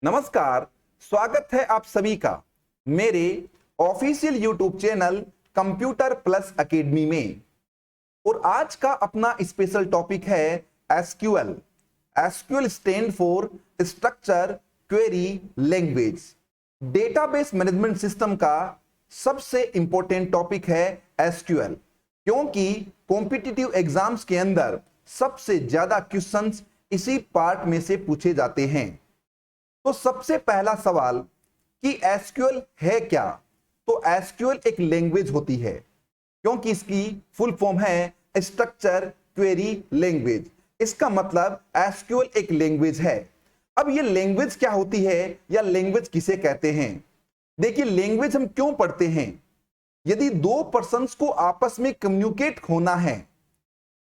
नमस्कार, स्वागत है आप सभी का मेरे official YouTube channel computer plus academy में। और आज का अपना स्पेशल टॉपिक है SQL. SQL stand for structure query language. Database management system का सबसे इंपॉर्टेंट टॉपिक है एसक्यूएल, क्योंकि कॉम्पिटिटिव एग्जाम्स के अंदर सबसे ज्यादा क्वेश्चंस इसी पार्ट में से पूछे जाते हैं। तो सबसे पहला सवाल कि एसक्यूएल है क्या? तो एसक्यूएल एक लैंग्वेज होती है, क्योंकि इसकी फुल फॉर्म है स्ट्रक्चर क्वेरी लैंग्वेज। इसका मतलब एसक्यूएल एक लैंग्वेज है। अब ये लैंग्वेज क्या होती है या लैंग्वेज किसे कहते हैं? देखिए, लैंग्वेज हम क्यों पढ़ते हैं? यदि दो पर्सन्स को आपस में कम्युनिकेट होना है,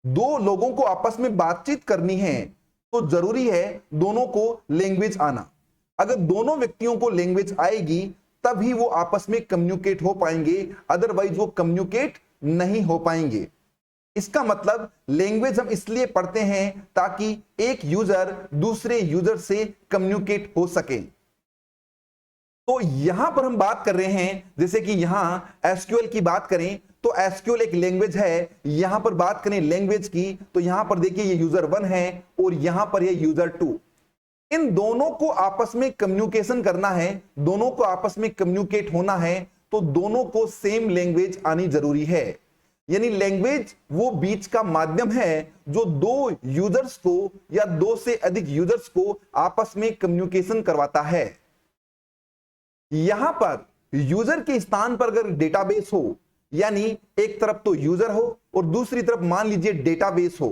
दो लोगों को आपस में बातचीत करनी है, तो जरूरी है दोनों को लैंग्वेज आना। अगर दोनों व्यक्तियों को लैंग्वेज आएगी तभी वो आपस में कम्युनिकेट हो पाएंगे, अदरवाइज वो कम्युनिकेट नहीं हो पाएंगे। इसका मतलब लैंग्वेज हम इसलिए पढ़ते हैं ताकि एक यूजर दूसरे यूजर से कम्युनिकेट हो सके। तो यहां पर हम बात कर रहे हैं, जैसे कि यहां एसक्यूएल की बात करें तो एसक्यूएल एक लैंग्वेज है। यहां पर बात करें लैंग्वेज की तो यहां पर देखिए ये यूजर 1 है और यहां पर ये यूजर 2। इन दोनों को आपस में कम्युनिकेशन करना है, दोनों को आपस में कम्युनिकेट होना है, तो दोनों को सेम लैंग्वेज आनी जरूरी है। यानी लैंग्वेज वो बीच का माध्यम है जो दो यूजर्स को या दो से अधिक यूजर्स को आपस में कम्युनिकेशन करवाता है। यहां पर यूजर के स्थान पर अगर डेटाबेस हो, यानी एक तरफ तो यूजर हो और दूसरी तरफ मान लीजिए डेटाबेस हो,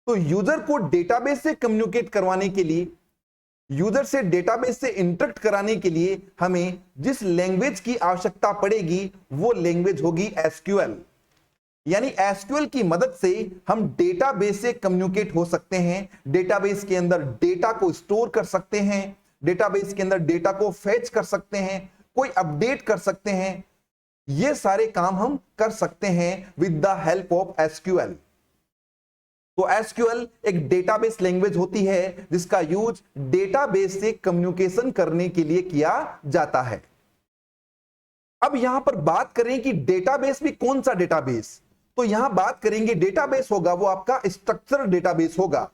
तो यूजर को डेटाबेस से कम्युनिकेट करवाने के लिए, यूजर से डेटाबेस से इंटरेक्ट कराने के लिए हमें जिस लैंग्वेज की आवश्यकता पड़ेगी वो लैंग्वेज होगी एसक्यूएल। यानी एसक्यूएल की मदद से हम डेटाबेस से कम्युनिकेट हो सकते हैं, डेटाबेस के अंदर डेटा को स्टोर कर सकते हैं, डेटाबेस के अंदर डेटा को फेच कर सकते हैं, कोई अपडेट कर सकते हैं। ये सारे काम हम कर सकते हैं with the help of SQL. तो एसक्यूएल एक डेटाबेस लैंग्वेज होती है जिसका यूज डेटाबेस से कम्युनिकेशन करने के लिए किया जाता है। अब यहां पर बात करें कि डेटाबेस भी कौन सा डेटाबेस, तो यहां बात करेंगे डेटाबेस होगा वो आपका स्ट्रक्चर डेटाबेस होगा।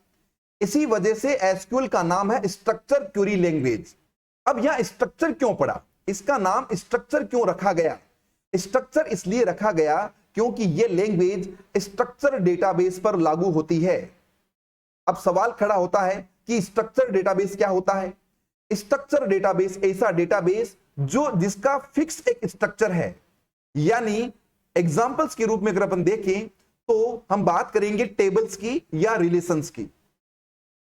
इसी वजह से एसक्यूएल का नाम है स्ट्रक्चर क्वेरी लैंग्वेज। अब यहां स्ट्रक्चर क्यों पड़ा, इसका नाम स्ट्रक्चर क्यों रखा गया? स्ट्रक्चर इसलिए रखा गया क्योंकि यह लैंग्वेज स्ट्रक्चर डेटाबेस पर लागू होती है। अब सवाल खड़ा होता है कि स्ट्रक्चर डेटाबेस क्या होता है? स्ट्रक्चर डेटाबेस ऐसा डेटाबेस जो जिसका फिक्स एक स्ट्रक्चर है। यानी एग्जांपल्स के रूप में अगर अपन देखें तो हम बात करेंगे टेबल्स की या रिलेशंस की।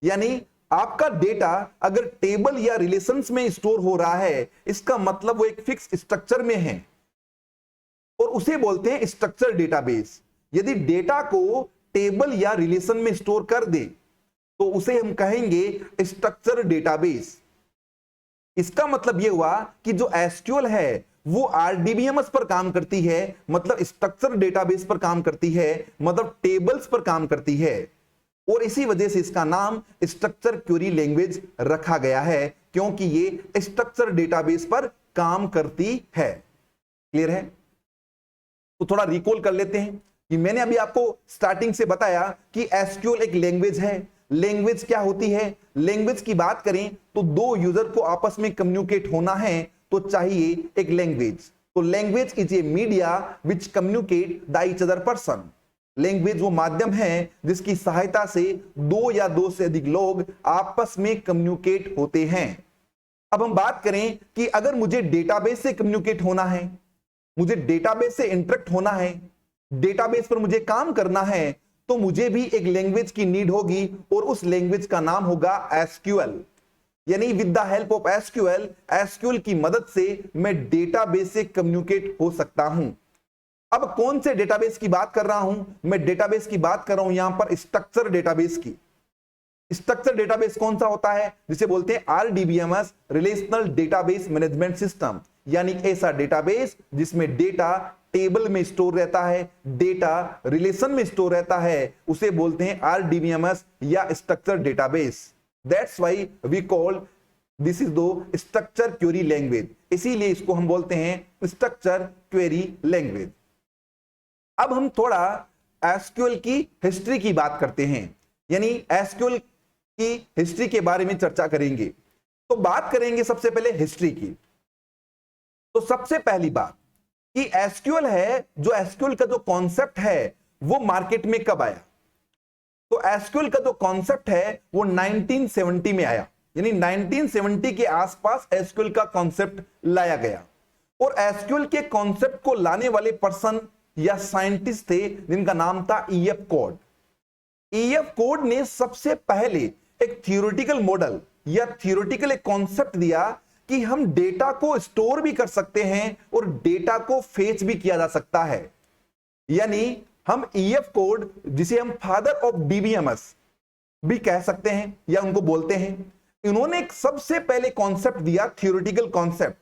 यानी आपका डेटा अगर टेबल या रिलेशंस में स्टोर हो रहा है, इसका मतलब वो एक फिक्स स्ट्रक्चर में है और उसे बोलते हैं स्ट्रक्चर डेटाबेस। यदि डेटा को टेबल या रिलेशन में स्टोर कर दे तो उसे हम कहेंगे स्ट्रक्चर डेटाबेस। इसका मतलब यह हुआ कि जो एसक्यूएल है वो आरडीबीएमएस पर काम करती है, मतलब स्ट्रक्चर डेटाबेस पर काम करती है, मतलब टेबल्स पर काम करती है। और इसी वजह से इसका नाम स्ट्रक्चर क्वेरी लैंग्वेज रखा गया है, क्योंकि ये स्ट्रक्चर डेटाबेस पर काम करती है। क्लियर है? तो थोड़ा रिकॉल कर लेते हैं कि मैंने अभी आपको स्टार्टिंग से बताया कि एसक्यूएल एक लैंग्वेज है। लैंग्वेज क्या होती है? लैंग्वेज की बात करें तो दो यूजर को आपस में कम्युनिकेट होना है तो चाहिए एक लैंग्वेज। तो language is a media which communicate the each other person. Language वो माध्यम है जिसकी सहायता से दो या दो से अधिक लोग आपस में कम्युनिकेट होते हैं। अब हम बात करें कि अगर मुझे डेटाबेस से कम्युनिकेट होना है, मुझे डेटाबेस से इंटरेक्ट होना है, डेटाबेस पर मुझे काम करना है, तो मुझे भी एक लैंग्वेज की नीड होगी और उस लैंग्वेज का नाम होगा एसक्यूएल। यानी with the help of SQL, SQL की मदद से मैं डेटाबेस से कम्युनिकेट हो सकता हूं। अब कौन से डेटाबेस की बात कर रहा हूं? मैं डेटाबेस की बात कर रहा हूं यहां पर स्ट्रक्चर डेटाबेस की। स्ट्रक्चर डेटाबेस कौन सा होता है? जिसे बोलते हैं RDBMS, relational database management system. यानी ऐसा डेटाबेस जिसमें डेटा टेबल में स्टोर रहता है, डेटा रिलेशन में स्टोर रहता है, उसे बोलते हैं आरडीबीएमएस या structure database. That's why we call this is the structure query language, इसीलिए इसको हम बोलते हैं स्ट्रक्चर क्वेरी लैंग्वेज। अब हम थोड़ा एसक्यूएल की हिस्ट्री की बात करते हैं, यानी एसक्यूएल की हिस्ट्री के बारे में चर्चा करेंगे। तो बात करेंगे सबसे पहले हिस्ट्री की। तो सबसे पहली बात कि एसक्यूएल है, जो एसक्यूएल का जो कॉन्सेप्ट है वो मार्केट में कब आया। तो एसक्यूएल का जो कॉन्सेप्ट है वो 1970 में आया, यानी 1970 के आसपास एसक्यूएल का कॉन्सेप्ट लाया गया। और एसक्यूएल के कॉन्सेप्ट को लाने वाले पर्सन या साइंटिस्ट थे जिनका नाम था ईएफ कोड। ईएफ कोड ने सबसे पहले एक थियोरेटिकल मॉडल या थियोरेटिकल एक कॉन्सेप्ट दिया कि हम डेटा को स्टोर भी कर सकते हैं और डेटा को फेच भी किया जा सकता है। यानी हम ईएफ कोड, जिसे हम फादर ऑफ डीबीएमएस भी कह सकते हैं या उनको बोलते हैं, इन्होंने एक सबसे पहले कॉन्सेप्ट दिया, थियोरेटिकल कॉन्सेप्ट।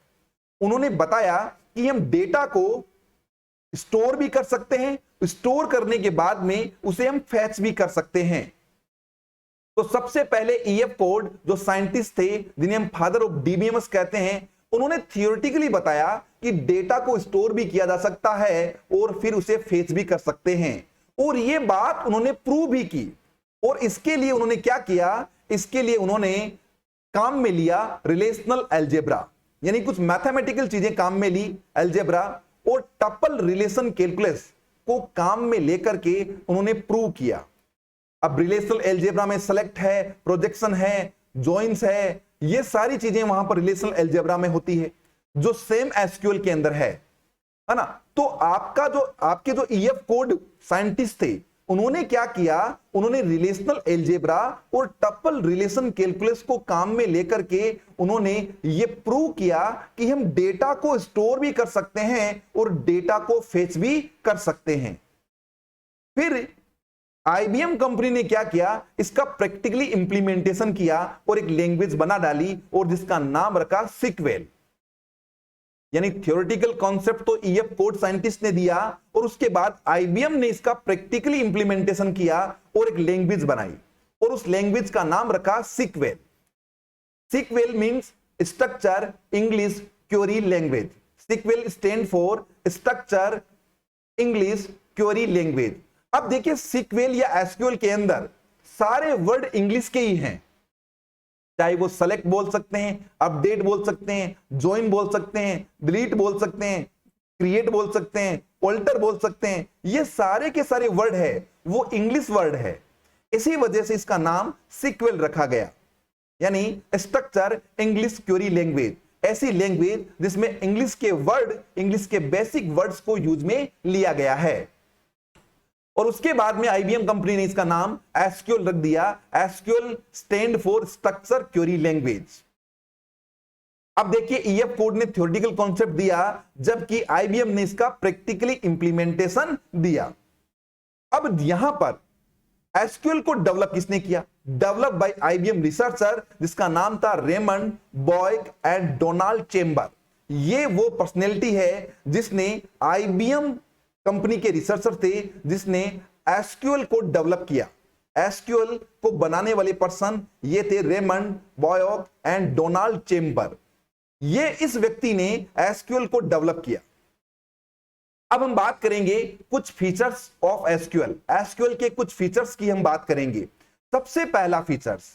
उन्होंने बताया कि हम डेटा को स्टोर भी कर सकते हैं, स्टोर करने के बाद में उसे हम फैच भी कर सकते हैं। तो सबसे पहले ईएफ कोड, जो साइंटिस्ट थे जिन्हें हम फादर ऑफ डीबीएमएस कहते हैं, उन्होंने थियोरेटिकली बताया कि डेटा को स्टोर भी किया जा सकता है और फिर उसे फेच भी कर सकते हैं। और यह बात उन्होंने प्रूव भी की। और इसके लिए उन्होंने क्या किया, इसके लिए उन्होंने काम में लिया रिलेशनल अलजेब्रा, यानी कुछ मैथमेटिकल चीजें काम में ली, अलजेब्रा और टपल रिलेशन कैलकुलस को काम में लेकर के उन्होंने प्रूव किया। अब रिलेशनल अलजेब्रा में सेलेक्ट है, प्रोजेक्शन है, जॉइंस है, ये सारी चीजें वहां पर रिलेशनल अलजेब्रा में होती है, जो सेम एसक्यूएल के अंदर है ना। तो आपके जो ईएफ कोड साइंटिस्ट थे, उन्होंने क्या किया, उन्होंने रिलेशनल अलजेब्रा और टपल रिलेशन कैलकुलस को काम में लेकर के उन्होंने ये प्रूव किया कि हम डेटा को स्टोर भी कर सकते हैं और डेटा को फेच भी कर सकते हैं। फिर आईबीएम कंपनी ने क्या किया, इसका प्रैक्टिकली इंप्लीमेंटेशन किया और एक लैंग्वेज बना डाली और जिसका नाम रखा सिक्वेल। यानी थियोरेटिकल कॉन्सेप्ट तो ईएफ कोड साइंटिस्ट ने दिया और उसके बाद आईबीएम ने इसका प्रैक्टिकली इंप्लीमेंटेशन किया और एक लैंग्वेज बनाई और उस लैंग्वेज का नाम रखा sequel. Sequel means structure English query language. Sequel stand for structure English query language. अब देखिए, सिक्वेल या एसक्यूएल के अंदर सारे वर्ड इंग्लिश के ही हैं, चाहे वो सेलेक्ट बोल सकते हैं, अपडेट बोल सकते हैं, ज्वाइन बोल सकते हैं, डिलीट बोल सकते हैं, क्रिएट बोल सकते हैं, ऑल्टर बोल सकते हैं, ये सारे के सारे वर्ड है वो इंग्लिश वर्ड है। इसी वजह से इसका नाम सिक्वेल रखा गया, यानी स्ट्रक्चर इंग्लिश क्वेरी लैंग्वेज। ऐसी लैंग्वेज जिसमें इंग्लिश के वर्ड, इंग्लिश के बेसिक वर्ड्स को यूज में लिया गया है। और उसके बाद में आईबीएम कंपनी ने इसका नाम एसक्यूएल रख दिया। SQL stand for structure query language. अब देखिए, ईएफ कोड ने थ्योरेटिकल कॉन्सेप्ट दिया, जबकि आईबीएम ने इसका प्रैक्टिकली इंप्लीमेंटेशन दिया। अब यहां पर एसक्यूएल को डेवलप किसने किया? डेवलप बाय आईबीएम रिसर्चर, जिसका नाम था रेमंड बॉयक एंड डोनाल्ड चेम्बर। ये वो पर्सनैलिटी है जिसने आईबीएम कंपनी के रिसर्चर थे जिसने एसक्यूएल को डेवलप किया। एसक्यूएल को बनाने वाले पर्सन ये थे रेमंड बॉयक एंड डोनाल्ड चेम्बर। ये इस व्यक्ति ने एसक्यूएल को डेवलप किया। अब हम बात करेंगे कुछ फीचर्स ऑफ एसक्यूएल। एसक्यूएल के कुछ फीचर्स की हम बात करेंगे। सबसे पहला फीचर्स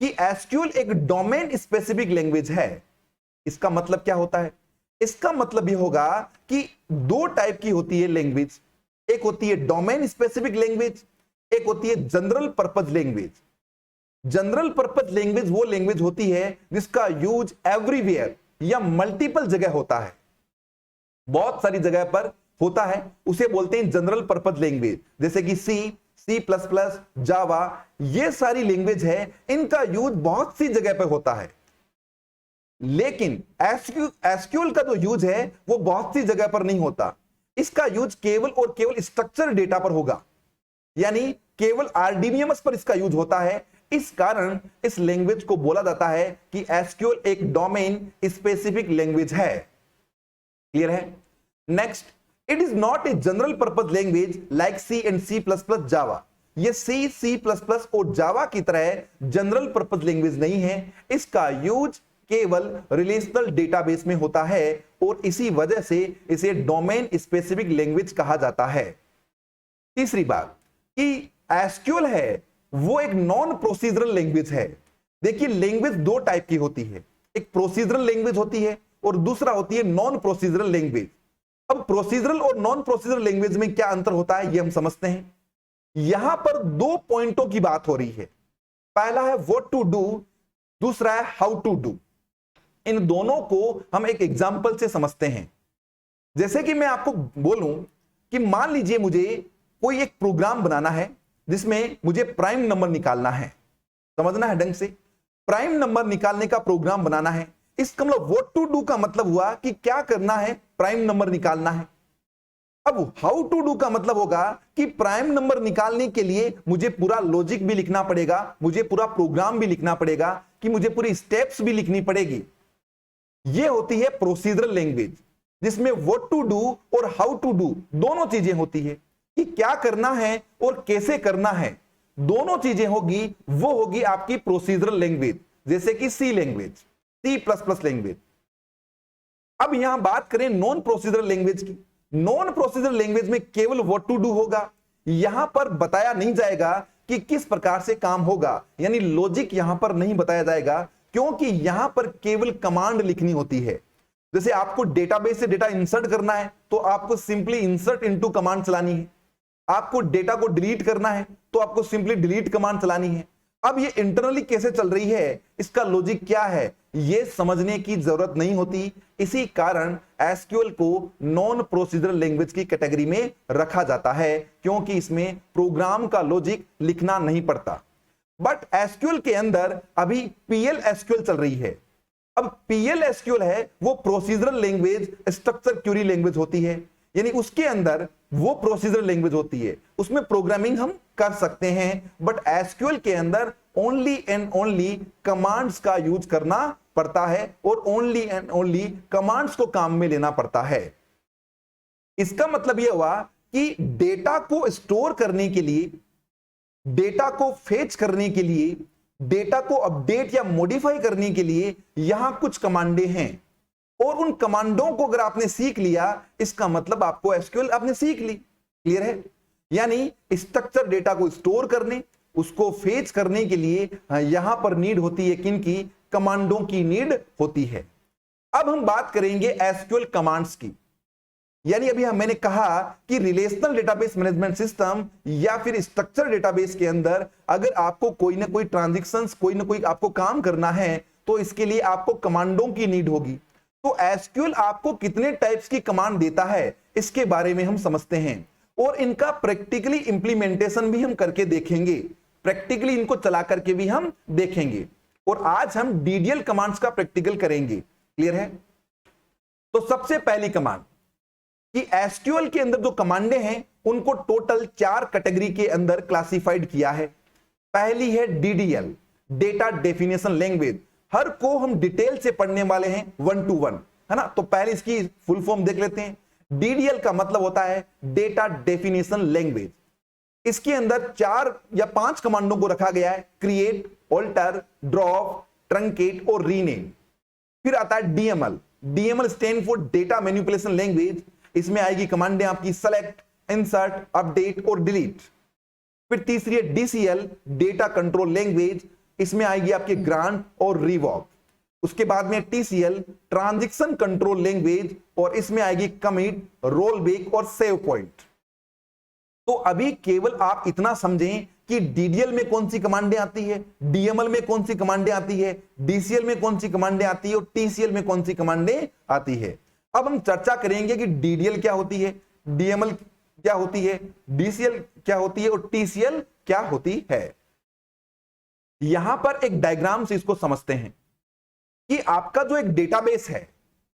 कि एसक्यूएल एक डोमेन स्पेसिफिक लैंग्वेज है। इसका मतलब क्या होता है? इसका मतलब यह होगा कि दो टाइप की होती है लैंग्वेज। एक होती है डोमेन स्पेसिफिक लैंग्वेज, एक होती है general purpose language. General purpose language वो लैंग्वेज होती है जिसका यूज एवरीवेयर या मल्टीपल जगह होता है, बहुत सारी जगह पर होता है, उसे बोलते हैं जनरल पर्पज लैंग्वेज। जैसे कि सी प्लस प्लस, जावा, ये सारी लैंग्वेज है, इनका यूज बहुत सी जगह पर होता है। लेकिन एसक्यूएल का जो यूज है वो बहुत सी जगह पर नहीं होता। इसका यूज केवल और केवल स्ट्रक्चर डेटा पर होगा, यानी केवल आरडीबीएमएस पर इसका यूज होता है। इस कारण इस लैंग्वेज को बोला जाता है कि एसक्यूएल एक डोमेन स्पेसिफिक लैंग्वेज है। क्लियर है? Next, it is not a general purpose language like C and C plus plus, Java. ये सी प्लस प्लस और जावा की तरह जनरल पर्पज लैंग्वेज नहीं है। इसका यूज केवल रिलेशनल डेटाबेस में होता है और इसी वजह से इसे डोमेन स्पेसिफिक लैंग्वेज कहा जाता है। तीसरी बात कि एसक्यूएल है वो एक नॉन प्रोसीजरल लैंग्वेज है। देखिए लैंग्वेज दो टाइप की होती है, एक प्रोसीजरल लैंग्वेज होती है और दूसरा होती है नॉन प्रोसीजरल लैंग्वेज। अब प्रोसीजरल और नॉन प्रोसीजरल लैंग्वेज में क्या अंतर होता है ये हम समझते हैं। यहां पर दो पॉइंटों की बात हो रही है, पहला है व्हाट टू डू, दूसरा है हाउ टू डू। इन दोनों को हम एक एग्जांपल से समझते हैं। जैसे कि मैं आपको बोलूं कि मान लीजिए मुझे कोई एक प्रोग्राम बनाना है जिसमें मुझे प्राइम नंबर निकालना है, समझना है ढंग से, प्राइम नंबर निकालने का प्रोग्राम बनाना है। इसका मतलब व्हाट टू डू का मतलब हुआ कि क्या करना है, प्राइम नंबर निकालना है। अब हाउ टू डू का मतलब होगा कि प्राइम नंबर निकालने के लिए मुझे पूरा लॉजिक भी लिखना पड़ेगा, मुझे पूरा प्रोग्राम भी लिखना पड़ेगा, कि मुझे पूरी स्टेप्स भी लिखनी पड़ेगी। यह होती है प्रोसीजरल लैंग्वेज जिसमें व्हाट टू डू और हाउ टू डू दोनों चीजें होती है, कि क्या करना है और कैसे करना है, दोनों चीजें होगी। वो होगी आपकी प्रोसीजरल लैंग्वेज, जैसे कि सी लैंग्वेज, C++ लैंग्वेज। अब यहां बात करें नॉन प्रोसीजरल लैंग्वेज की। नॉन प्रोसीजरल लैंग्वेज में केवल व्हाट टू डू होगा, यहां पर बताया नहीं जाएगा कि किस प्रकार से काम होगा, यानी लॉजिक यहां पर नहीं बताया जाएगा, क्योंकि यहां पर केवल कमांड लिखनी होती है। जैसे आपको डेटाबेस से डेटा इंसर्ट करना है तो आपको सिंपली इंसर्ट इनटू कमांड चलानी है, आपको डेटा को डिलीट करना है तो आपको सिंपली डिलीट कमांड चलानी है। अब ये इंटरनली कैसे चल रही है, इसका लॉजिक क्या है, ये समझने की जरूरत नहीं होती। इसी कारण एसक्यूएल को नॉन प्रोसीजरल लैंग्वेज की कैटेगरी में रखा जाता है, क्योंकि इसमें प्रोग्राम का लॉजिक लिखना नहीं पड़ता। बट एसक्यूएल के अंदर अभी पीएल एसक्यूएल चल रही है। अब पीएल एसक्यूएल है वो procedural language structure Curie language होती है, यानी उसके अंदर वो प्रोसीजरल लैंग्वेज होती है, उसमें प्रोग्रामिंग हम कर सकते हैं। बट एसक्यूएल के अंदर ओनली एंड ओनली कमांड्स का यूज करना पड़ता है और ओनली एंड ओनली कमांड्स को काम में लेना पड़ता है। इसका मतलब यह हुआ कि डेटा को स्टोर करने के लिए, डेटा को फेच करने के लिए, डेटा को अपडेट या मॉडिफाई करने के लिए यहां कुछ कमांडें हैं, और उन कमांडों को अगर आपने सीख लिया इसका मतलब आपको एसक्यूएल आपने सीख ली। क्लियर है? यानी स्ट्रक्चर डेटा को स्टोर करने, उसको फेच करने के लिए यहां पर नीड होती है किनकी, कमांडों की नीड होती है। अब हम बात करेंगे एसक्यूएल कमांड्स की। यानी अभी मैंने कहा कि रिलेशनल डेटाबेस मैनेजमेंट सिस्टम या फिर स्ट्रक्चर डेटाबेस के अंदर अगर आपको कोई ना कोई ट्रांजैक्शंस, कोई ना कोई आपको काम करना है तो इसके लिए आपको कमांडों की नीड होगी। तो एसक्यूएल आपको कितने टाइप्स की कमांड देता है इसके बारे में हम समझते हैं, और इनका प्रैक्टिकली इंप्लीमेंटेशन भी हम करके देखेंगे, प्रैक्टिकली इनको चला करके भी हम देखेंगे। और आज हम डीडीएल कमांड्स का प्रैक्टिकल करेंगे। क्लियर है? तो सबसे पहली कमांड कि एसक्यूएल के अंदर जो कमांडें हैं उनको टोटल 4 कैटेगरी के अंदर क्लासिफाइड किया है। पहली है डीडीएल, डेटा डेफिनेशन लैंग्वेज। हर को हम डिटेल से पढ़ने वाले हैं 1 to 1, है ना। तो पहले इसकी फुल फॉर्म देख लेते हैं। डीडीएल का मतलब होता है डेटा डेफिनेशन लैंग्वेज। इसके अंदर 4 या 5 कमांडों को रखा गया है, क्रिएट, ऑल्टर, ड्रॉप, ट्रंकेट और रीनेम। फिर आता है DML. DML stand for data manipulation language. इसमें आएगी कमांडें आपकी सेलेक्ट, इंसर्ट, अपडेट और डिलीट। फिर तीसरी है डीसीएल, डेटा कंट्रोल लैंग्वेज। इसमें आएगी आपके ग्रांट और रिवॉक। उसके बाद में टीसीएल, ट्रांजैक्शन कंट्रोल लैंग्वेज, और इसमें आएगी कमिट, रोल बैक और सेव पॉइंट। तो अभी केवल आप इतना समझें कि डीडीएल में कौन सी कमांडें आती है, डीएमएल में कौन सी कमांडें आती है, डीसीएल में कौन सी कमांडें आती है और टीसीएल में कौन सी कमांडें आती है। अब हम चर्चा करेंगे कि डीडीएल क्या होती है, डीएमएल क्या होती है, डीसीएल क्या होती है और टीसीएल क्या होती है। यहां पर एक डायग्राम से इसको समझते हैं कि आपका जो एक डेटाबेस है,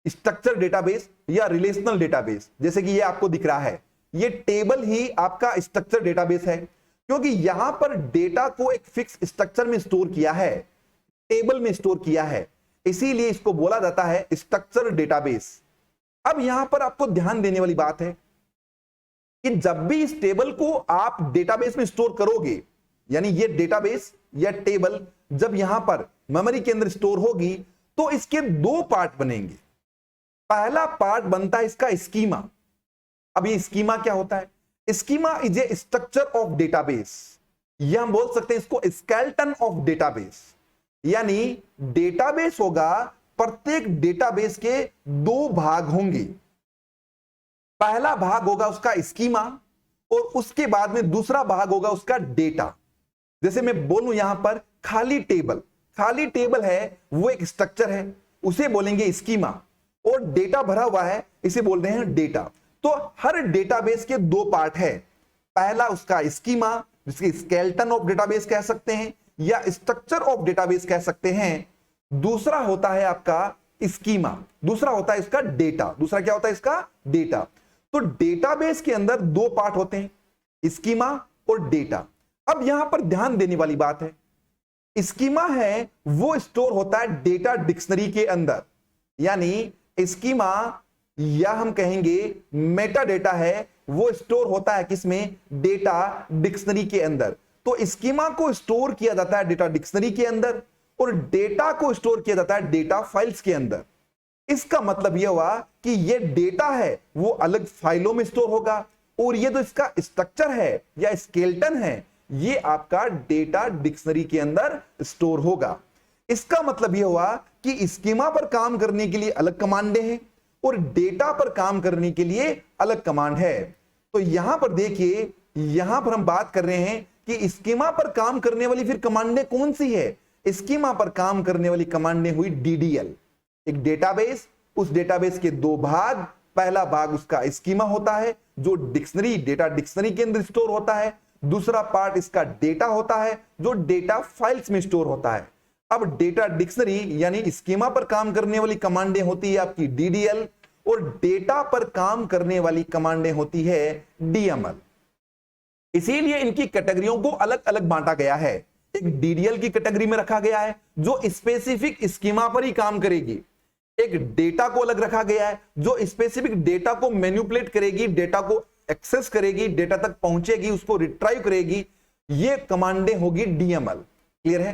स्ट्रक्चर डेटाबेस या रिलेशनल डेटाबेस, जैसे कि ये आपको दिख रहा है, ये टेबल ही आपका स्ट्रक्चर डेटाबेस है, क्योंकि यहां पर डेटा को एक फिक्स स्ट्रक्चर में स्टोर किया है, टेबल में स्टोर किया है, इसीलिए इसको बोला जाता है स्ट्रक्चर डेटाबेस। अब यहां पर आपको ध्यान देने वाली बात है कि जब भी इस टेबल को आप डेटाबेस में स्टोर करोगे, यानी ये डेटाबेस या टेबल जब यहां पर मेमोरी के अंदर स्टोर होगी, तो इसके दो पार्ट बनेंगे। पहला पार्ट बनता है इसका स्कीमा। अब ये स्कीमा क्या होता है? Schema is a structure of database, या हम बोल सकते हैं इसको स्केलेटन ऑफ डेटाबेस। यानी डेटाबेस होगा, प्रत्येक डेटाबेस के दो भाग होंगे। पहला भाग होगा उसका स्कीमा और उसके बाद में दूसरा भाग होगा उसका डेटा। जैसे मैं बोलूं यहां पर खाली टेबल, खाली टेबल है वो एक स्ट्रक्चर है, उसे बोलेंगे स्कीमा, और डेटा भरा हुआ है इसे बोल रहे हैं डेटा। तो हर डेटाबेस के दो पार्ट है, पहला उसका स्कीमा जिसके स्केलेटन ऑफ डेटाबेस कह सकते हैं या स्ट्रक्चर ऑफ डेटाबेस कह सकते हैं, दूसरा होता है आपका स्कीमा, दूसरा होता है इसका डेटा। दूसरा क्या होता है इसका? डेटा। तो डेटाबेस के अंदर दो पार्ट होते हैं, स्कीमा और डेटा। अब यहां पर ध्यान देने वाली बात है, स्कीमा है वो स्टोर होता है डेटा डिक्शनरी के अंदर, यानी स्कीमा या हम कहेंगे मेटा डेटा है वो स्टोर होता है किसमें? डेटा डिक्शनरी के अंदर। तो स्कीमा को स्टोर किया जाता है डेटा डिक्शनरी के अंदर और डेटा को स्टोर किया जाता है डेटा फाइल्स के अंदर। इसका मतलब यह हुआ कि ये डेटा है वो अलग फाइलों में स्टोर होगा, और ये जो इसका स्ट्रक्चर है या स्केलेटन है ये आपका डेटा डिक्शनरी के अंदर स्टोर होगा। इसका मतलब यह हुआ कि स्कीमा पर काम करने के लिए अलग कमांडें हैं और डेटा पर काम करने के लिए अलग कमांड है। तो यहां पर देखिए, यहां पर हम बात कर रहे हैं कि स्कीमा पर काम करने वाली फिर कमांडें कौन सी है? स्कीमा पर काम करने वाली कमांडें हुई डीडीएल, एक डेटाबेस, उस डेटाबेस के दो भाग, पहला भाग उसका स्कीमा होता है जो डिक्शनरी डेटा डिक्शनरी के अंदर स्टोर होता है, दूसरा पार्ट इसका डेटा होता है जो डेटा फाइल्स में स्टोर होता है। अब डेटा डिक्शनरी यानी स्कीमा पर काम करने वाली कमांडें होती है आपकी डीडीएल और डेटा पर काम करने वाली कमांडें होती है डीएमएल। इसीलिए इनकी कैटेगरियों को अलग अलग बांटा गया है। एक डीडीएल की कैटेगरी में रखा गया है जो स्पेसिफिक स्कीमा पर ही काम करेगी, एक डेटा को अलग रखा गया है जो स्पेसिफिक डेटा को मैनिपुलेट करेगी, डेटा को एक्सेस करेगी, डेटा तक पहुंचेगी, उसको रिट्राइव करेगी, ये कमांडें होगी डीएमएल। क्लियर है?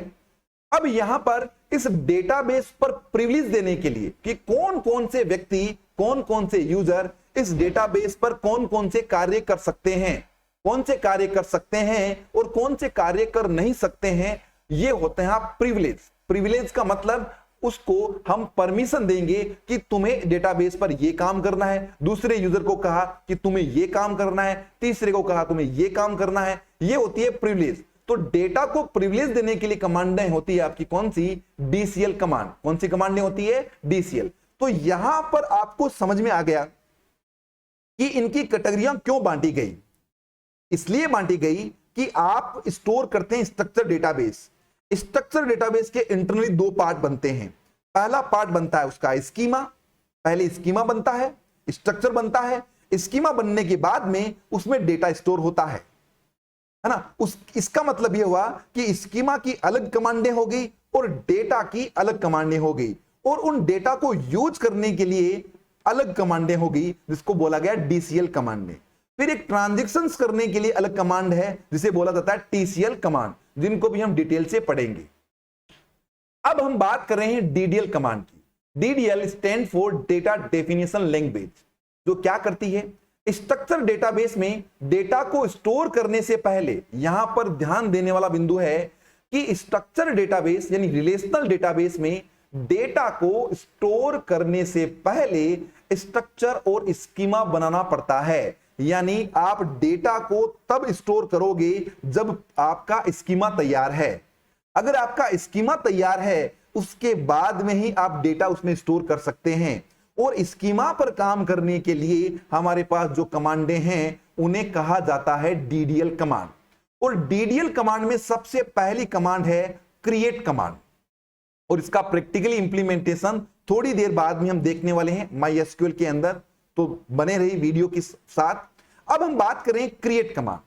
अब यहां पर इस डेटाबेस पर प्रिविलेज देने के लिए कि कौन कौन से व्यक्ति, कौन कौन से यूजर इस डेटाबेस पर कौन कौन से कार्य कर सकते हैं, कौन से कार्य कर सकते हैं और कौन से कार्य कर नहीं सकते हैं, ये होते हैं प्रिविलेज। प्रिविलेज का मतलब उसको हम परमिशन देंगे कि तुम्हें डेटाबेस पर यह काम करना है, दूसरे यूजर को कहा कि तुम्हें यह काम करना है, तीसरे को कहा तुम्हें यह काम करना है, ये होती है प्रिविलेज। तो डेटा को प्रिविलेज देने के लिए कमांडें होती है आपकी कौन सी? DCL command. कौन सी कमांडें होती है? डीसीएल। तो यहां पर आपको समझ में आ गया कि इनकी कैटेगरियां क्यों बांटी गई। इसलिए बांटी गई कि आप स्टोर करते हैं स्ट्रक्चर डेटाबेस। स्ट्रक्चर डेटाबेस के इंटरनली दो पार्ट बनते हैं। पहला पार्ट बनता है उसका स्कीमा, पहले स्कीमा बनता है, स्ट्रक्चर बनता है, स्कीमा बनने के बाद में उसमें डेटा स्टोर होता है ना। इसका मतलब यह हुआ कि स्कीमा की अलग कमांडें हो गई और डेटा की अलग कमांडें हो गई, और उन डेटा को यूज करने के लिए अलग कमांडें हो गई जिसको बोला गया डीसीएल कमांडें। फिर एक ट्रांजैक्शंस करने के लिए अलग कमांड है जिसे बोला जाता है टीसीएल कमांड, जिनको भी हम डिटेल से पढ़ेंगे। अब हम बात कर रहे हैं डीडीएल कमांड की। DDL stand for data definition language, जो क्या करती है? स्ट्रक्चर डेटाबेस में डेटा को स्टोर करने से पहले, यहां पर ध्यान देने वाला बिंदु है कि स्ट्रक्चर डेटाबेस यानी रिलेशनल डेटाबेस में डेटा को स्टोर करने से पहले स्ट्रक्चर और स्कीमा बनाना पड़ता है। यानी आप डेटा को तब स्टोर करोगे जब आपका स्कीमा तैयार है। अगर आपका स्कीमा तैयार है उसके बाद में ही आप डेटा उसमें स्टोर कर सकते हैं। और स्कीमा पर काम करने के लिए हमारे पास जो कमांडें हैं उन्हें कहा जाता है डीडीएल कमांड। और डीडीएल कमांड में सबसे पहली कमांड है क्रिएट कमांड, और इसका प्रैक्टिकली इंप्लीमेंटेशन थोड़ी देर बाद में हम देखने वाले हैं MySQL के अंदर, तो बने रही वीडियो के साथ। अब हम बात करें क्रिएट कमांड।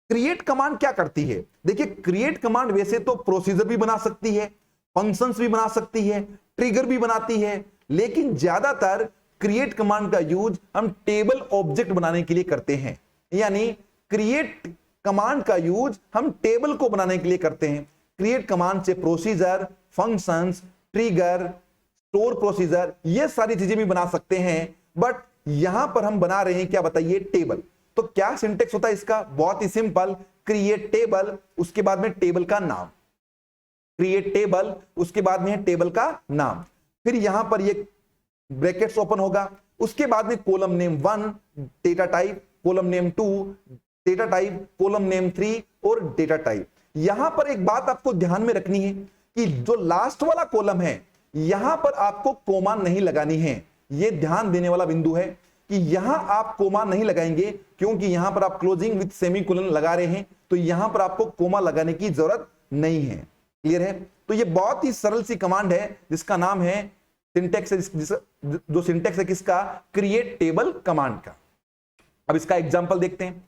क्रिएट कमांड क्या करती है? देखिए, क्रिएट कमांड वैसे तो प्रोसीजर भी बना सकती है, फंक्शंस भी बना सकती है, ट्रिगर भी बनाती है, लेकिन ज्यादातर क्रिएट कमांड का यूज हम टेबल ऑब्जेक्ट बनाने के लिए करते हैं। यानी क्रिएट कमांड का यूज हम टेबल को बनाने के लिए करते हैं। क्रिएट कमांड से procedure, functions, trigger, store procedure, ये सारी चीजें भी बना सकते हैं, बट यहां पर हम बना रहे हैं क्या बताइए, टेबल। तो क्या सिंटेक्स होता है इसका, बहुत ही सिंपल, क्रिएट टेबल, उसके बाद में टेबल का नाम, क्रिएट टेबल, उसके बाद में है टेबल का नाम, फिर यहां पर ये ब्रैकेट्स ओपन होगा, उसके बाद में column name 1 data type, column name 2 data type, column name 3 और डेटा टाइप। यहां पर एक बात आपको ध्यान में रखनी है कि जो लास्ट वाला कॉलम है यहां पर आपको कोमा नहीं लगानी है। यह ध्यान देने वाला बिंदु है कि यहां आप कोमा नहीं लगाएंगे, क्योंकि यहां पर आप क्लोजिंग विद सेमीकोलन लगा रहे हैं, तो यहां पर आपको कोमा लगाने की जरूरत नहीं है। क्लियर है? तो यह बहुत ही सरल सी कमांड है जिसका नाम है सिंटेक्स, जो सिंटेक्स है किसका, क्रिएट टेबल कमांड का। अब इसका एग्जांपल देखते हैं।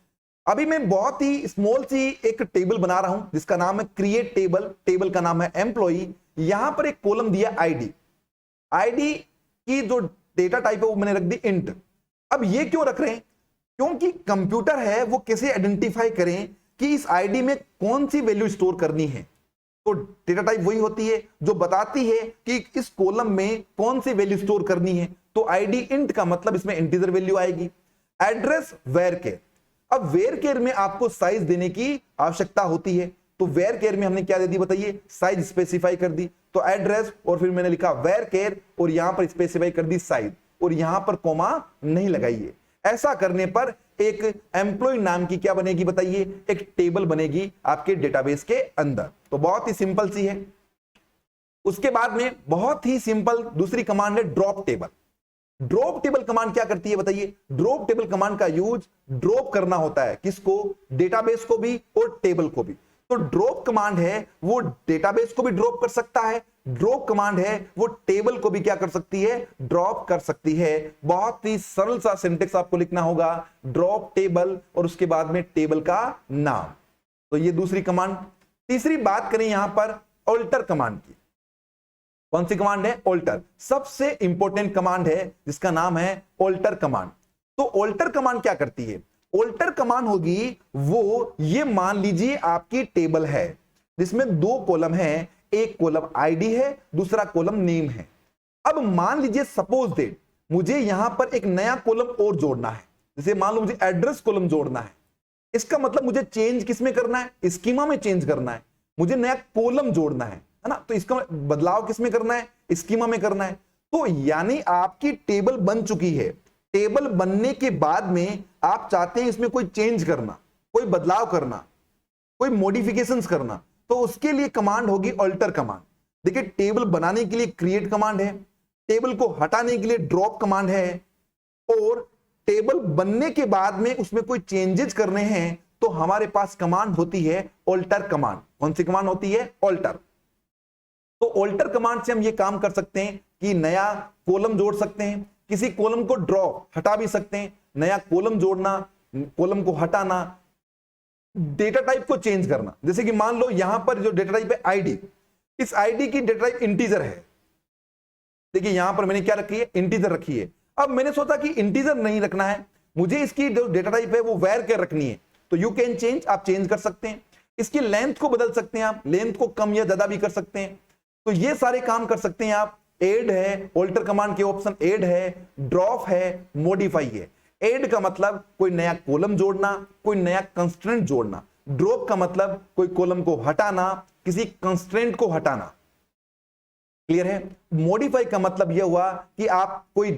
अभी मैं बहुत ही स्मॉल सी एक टेबल बना रहा हूं जिसका नाम है क्रिएट टेबल, टेबल का नाम है एम्प्लॉई। यहां पर एक कॉलम दिया आईडी, आईडी की जो डेटा टाइप है वो मैंने रख दी इंट। अब ये क्यों रख रहे हैं, क्योंकि कंप्यूटर है वो कैसे आइडेंटिफाई करें कि इस आईडी में कौन सी वैल्यू स्टोर करनी है। तो डेटा टाइप वही होती है जो बताती है कि इस कॉलम में कौन सी वैल्यू स्टोर करनी है। तो आईडी इंट का मतलब इसमें इंटीजर वैल्यू आएगी। एड्रेस वेयर केयर, अब वेयर केयर में आपको साइज देने की आवश्यकता होती है, तो वेयर केयर में हमने क्या दे दी बताइए, साइज स्पेसिफाई कर दी। तो एड्रेस और फिर मैंने लिखा वेयर केयर और यहां पर स्पेसिफाई कर दी साइज, और यहां पर कोमा नहीं लगाइए। ऐसा करने पर एक एम्प्लॉय नाम की क्या बनेगी बताइए, एक टेबल बनेगी आपके डेटाबेस के अंदर। तो बहुत ही सिंपल सी है। उसके बाद में बहुत ही सिंपल दूसरी कमांड है drop table. Drop table command क्या करती है बताइए, ड्रॉप टेबल कमांड का यूज ड्रॉप करना होता है, किसको, डेटाबेस को भी और टेबल को भी। तो ड्रॉप कमांड है वो डेटाबेस को भी ड्रॉप कर सकता है, ड्रॉप कमांड है वो टेबल को भी क्या कर सकती है, ड्रॉप कर सकती है। बहुत ही सरल सा सिंटेक्स आपको लिखना होगा, ड्रॉप टेबल और उसके बाद में टेबल का नाम। तो ये दूसरी कमांड। तीसरी बात करें यहां पर ऑल्टर कमांड की। कौन सी कमांड है, ऑल्टर, सबसे इंपॉर्टेंट कमांड है जिसका नाम है ऑल्टर कमांड। तो ऑल्टर कमांड क्या करती है, ऑल्टर कमांड होगी वो, ये मान लीजिए आपकी टेबल है जिसमें दो कॉलम है, एक कॉलम आईडी है, दूसरा कॉलम नेम है। अब मान लीजिए सपोज दैट मुझे यहां पर एक नया कॉलम और जोड़ना है, जैसे मान लो मुझे एड्रेस कॉलम जोड़ना है। इसका मतलब मुझे चेंज किसमें करना है, स्कीमा में चेंज करना है, मुझे नया कॉलम जोड़ना है ना। तो इसका बदलाव किसमें करना है, स्कीमा में करना है। तो यानी आपकी टेबल बन चुकी है, टेबल बनने के बाद में आप चाहते हैं इसमें कोई चेंज करना, कोई बदलाव करना, कोई मॉडिफिकेशंस करना, तो उसके लिए कमांड होगी ऑल्टर कमांड। देखिए टेबल बनाने के लिए क्रिएट कमांड है, टेबल को हटाने के लिए ड्रॉप कमांड है, और टेबल बनने के बाद में उसमें कोई चेंजेस करने हैं तो हमारे पास कमांड होती है ऑल्टर कमांड। कौन सी कमांड होती है, ऑल्टर। तो ऑल्टर कमांड से हम ये काम कर सकते हैं कि नया कॉलम जोड़ सकते हैं, किसी कॉलम को ड्रॉप हटा भी सकते हैं, नया कॉलम जोड़ना, कॉलम को हटाना, डेटा टाइप को चेंज करना। जैसे कि मान लो यहां पर जो डेटा टाइप है आईडी, इस आईडी की डेटा टाइप इंटीजर है। देखिए यहां पर मैंने क्या रखी है, इंटीजर रखी है। अब मैंने सोचा कि इंटीजर नहीं रखना है, मुझे इसकी जो डेटा टाइप है वो वेर केयर रखनी है। तो यू कैन चेंज, आप चेंज कर सकते हैं। इसकी लेंथ को बदल सकते हैं, आप लेंथ को कम या ज्यादा भी कर सकते हैं। तो ये सारे काम कर सकते हैं आप। एड है, ऑल्टर कमांड के ऑप्शन एड है, ड्रॉप है, मॉडिफाई है। एड का मतलब कोई नया कॉलम जोड़ना, कोई नया कंस्ट्रेंट जोड़ना। ड्रॉप का मतलब कोई कॉलम को हटाना, किसी कंस्ट्रेंट को हटाना। क्लियर है? मॉडिफाई का मतलब यह हुआ कि आप कोई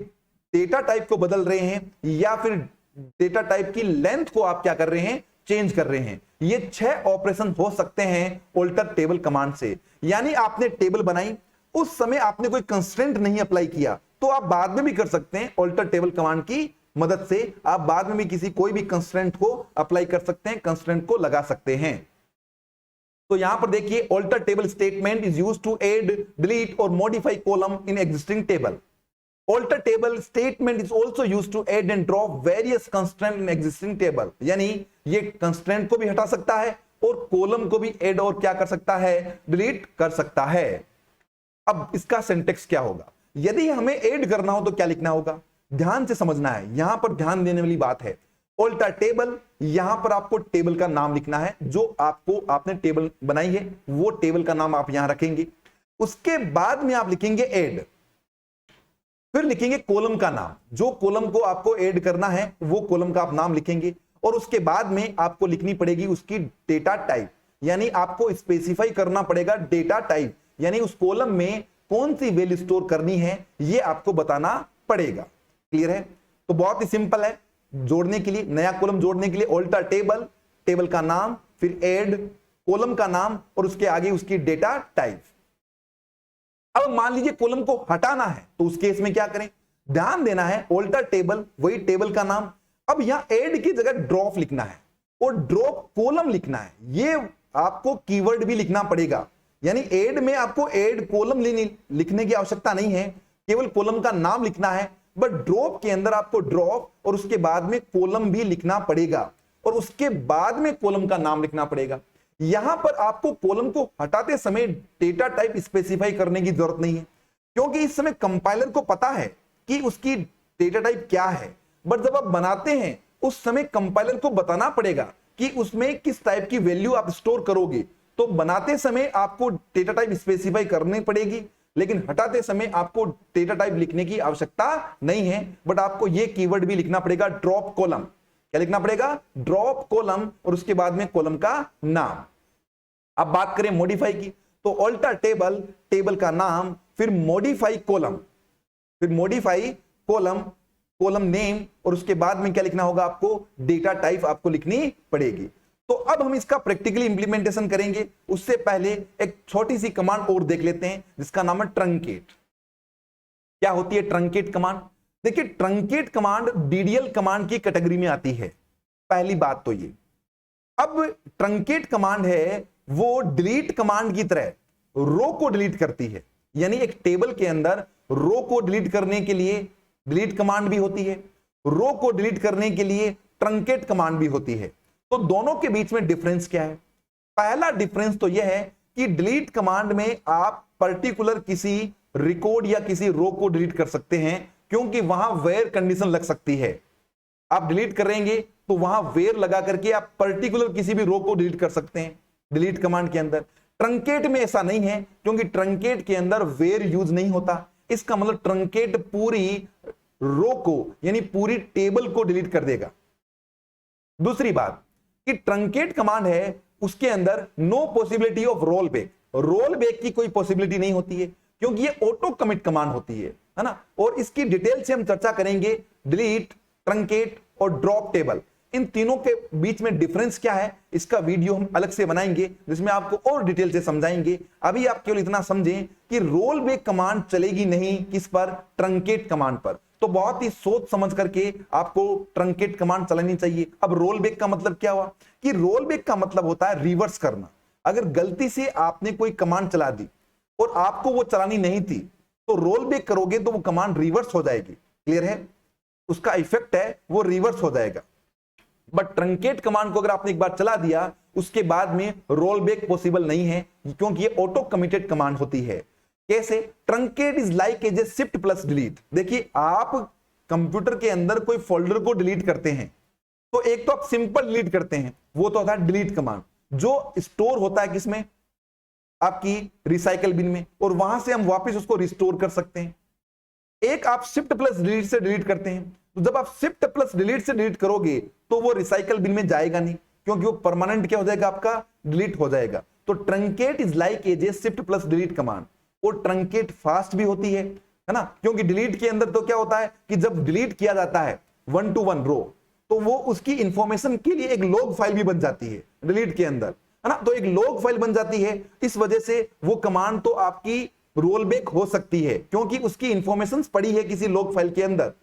डेटा टाइप को बदल रहे हैं या फिर डेटा टाइप की लेंथ को आप क्या कर रहे हैं, चेंज कर रहे हैं। ये 6 ऑपरेशन हो सकते हैं ऑल्टर टेबल कमांड से। यानी आपने टेबल बनाई, उस समय आपने कोई कंस्ट्रेंट नहीं अप्लाई किया, तो आप बाद में भी कर सकते हैं ऑल्टर टेबल कमांड की मदद से। आप बाद में भी किसी कोई भी कंस्ट्रेंट को अप्लाई कर सकते हैं, कंस्ट्रेंट को लगा सकते हैं। तो यहां पर देखिए alter table statement is used to add, delete और modify column in existing table. Alter table statement is also used to add and drop various constraint in existing table। यानी ये constraint को भी हटा सकता है और कॉलम को भी ऐड और क्या कर सकता है, डिलीट कर सकता है। अब इसका सिंटेक्स क्या होगा, यदि हमें ऐड करना हो तो क्या लिखना होगा, ध्यान से समझना है, यहां पर ध्यान देने वाली बात है। ऑल्टर टेबल, यहां पर आपको टेबल का नाम लिखना है, जो आपने टेबल बनाई है वो टेबल का नाम आप यहां रखेंगे। उसके बाद में आप लिखेंगे ऐड। फिर लिखेंगे कॉलम का नाम, जो कॉलम को आपको ऐड करना है वो कॉलम का आप नाम लिखेंगे, और उसके बाद में आपको लिखनी पड़ेगी उसकी डेटा टाइप, यानी आपको स्पेसिफाई करना पड़ेगा डेटा टाइप, यानी उस कॉलम में कौन सी वैल्यू स्टोर करनी है ये आपको बताना पड़ेगा। क्लियर है? तो बहुत ही सिंपल है, जोड़ने के लिए, नया कॉलम जोड़ने के लिए ऑल्टर टेबल, टेबल का नाम, फिर ऐड कॉलम का नाम और उसके आगे उसकी डेटा टाइप। अब मान लीजिए कॉलम को हटाना है, तो उस केस में क्या करें? ध्यान देना है, ऑल्टर टेबल वही टेबल का नाम, अब यहां ऐड की जगह ड्रॉप लिखना है और ड्रॉप कॉलम लिखना है। ये आपको कीवर्ड भी लिखना पड़ेगा, यानी ऐड में आपको ऐड कॉलम लिखने की आवश्यकता नहीं है, केवल कॉलम का नाम लिखना है, बट ड्रॉप के अंदर आपको ड्रॉप और उसके बाद में कॉलम भी लिखना पड़ेगा और उसके बाद में कॉलम का नाम लिखना पड़ेगा। यहां पर आपको कॉलम को हटाते समय डेटा टाइप स्पेसिफाई करने की जरूरत नहीं है, क्योंकि इस समय कंपाइलर को पता है कि उसकी डेटा टाइप क्या है, बट जब आप बनाते हैं उस समय कंपाइलर को बताना पड़ेगा कि उसमें किस टाइप की वैल्यू आप स्टोर करोगे। तो बनाते समय आपको डेटा टाइप स्पेसिफाई करनी पड़ेगी, लेकिन हटाते समय आपको डेटा टाइप लिखने की आवश्यकता नहीं है, बट आपको यह कीवर्ड भी लिखना पड़ेगा, ड्रॉप कॉलम। क्या लिखना पड़ेगा? ड्रॉप कॉलम और उसके बाद में कॉलम का नाम। अब बात करें मॉडिफाई की, तो ऑल्टर टेबल, टेबल का नाम, फिर मॉडिफाई कॉलम, फिर मॉडिफाई कॉलम, कॉलम नेम और उसके बाद में क्या लिखना होगा? आपको डेटा टाइप आपको लिखनी पड़ेगी। तो अब हम इसका प्रैक्टिकली इंप्लीमेंटेशन करेंगे, उससे पहले एक छोटी सी कमांड और देख लेते हैं जिसका नाम है ट्रंकेट। क्या होती है ट्रंकेट कमांड? देखिए, ट्रंकेट कमांड डीडीएल कमांड की कैटेगरी में आती है, पहली बात तो ये। अब ट्रंकेट कमांड है वो डिलीट कमांड की तरह रो को डिलीट करती है, यानी एक टेबल के अंदर रो को डिलीट करने के लिए डिलीट कमांड भी होती है, रो को डिलीट करने के लिए ट्रंकेट कमांड भी होती है। तो दोनों के बीच में डिफरेंस क्या है? पहला डिफरेंस तो यह है कि डिलीट कमांड में आप पर्टिकुलर किसी रिकॉर्ड या किसी रो को डिलीट कर सकते हैं, क्योंकि वहां वेयर कंडीशन लग सकती है। आप डिलीट करेंगे तो वहां वेयर लगा करके आप पर्टिकुलर किसी भी रो को डिलीट कर सकते हैं डिलीट कमांड के अंदर। ट्रंकेट में ऐसा नहीं है, क्योंकि ट्रंकेट के अंदर वेयर यूज नहीं होता। इसका मतलब ट्रंकेट पूरी रो को यानी पूरी टेबल को डिलीट कर देगा। दूसरी बात कि ट्रंकेट कमांड है उसके अंदर no possibility of roll back, roll back की कोई पॉसिबिलिटी नहीं होती है, क्योंकि ये ऑटो कमिट कमांड होती है ना। और इसकी डिटेल से हम चर्चा करेंगे, डिलीट, ट्रंकेट और ड्रॉप टेबल, इन तीनों के बीच में डिफरेंस क्या है इसका वीडियो हम अलग से बनाएंगे, जिसमें आपको और डिटेल से समझाएंगे। अभी आप केवल इतना समझें कि रोल बैक कमांड चलेगी नहीं किस पर? ट्रंकेट कमांड पर। तो बहुत ही सोच समझ करके आपको ट्रंकेट कमांड चलानी चाहिए। अब रोल बैक का मतलब क्या हुआ? कि रोल बैक का मतलब होता है रिवर्स करना। अगर गलती से आपने कोई कमांड चला दी और आपको वो चलानी नहीं थी, तो रोल बैक करोगे तो वो कमांड रिवर्स हो जाएगी। क्लियर है? उसका इफेक्ट है वो रिवर्स हो जाएगा। बट ट्रंकेट कमांड को अगर आपने एक बार चला दिया, उसके बाद में रोल बैक पॉसिबल नहीं है, क्योंकि ये ऑटो कमिटेड कमांड होती है। कैसे? Truncate is like as a shift plus delete. देखिए, आप कंप्यूटर के अंदर कोई फोल्डर को डिलीट करते हैं, तो एक तो आप सिंपल डिलीट करते हैं, वो तो होता है डिलीट कमांड, जो स्टोर होता है किसमें? आपकी रिसाइकल बिन में, और वहां से हम वापस उसको रिस्टोर कर सकते हैं। एक आप शिफ्ट प्लस डिलीट से डिलीट करते हैं, तो जब आप शिफ्ट प्लस डिलीट से डिलीट करोगे तो वो रिसाइकल बिन में जाएगा नहीं, क्योंकि वो परमानेंट क्या हो जाएगा? आपका डिलीट हो जाएगा। तो truncate is like as a shift plus delete command. और ट्रंकेट फास्ट भी होती है ना, क्योंकि डिलीट के अंदर तो क्या होता है कि जब डिलीट किया जाता है 1 to 1 रो, तो वो उसकी इंफॉर्मेशन के लिए एक लॉग फाइल भी बन जाती है डिलीट के अंदर, है ना। तो एक लॉग फाइल बन जाती है, इस वजह से वो कमांड तो आपकी रोल बैक हो सकती है, क्योंकि उसकी इंफॉर्मेशन पड़ी है किसी लॉग फाइल के अंदर।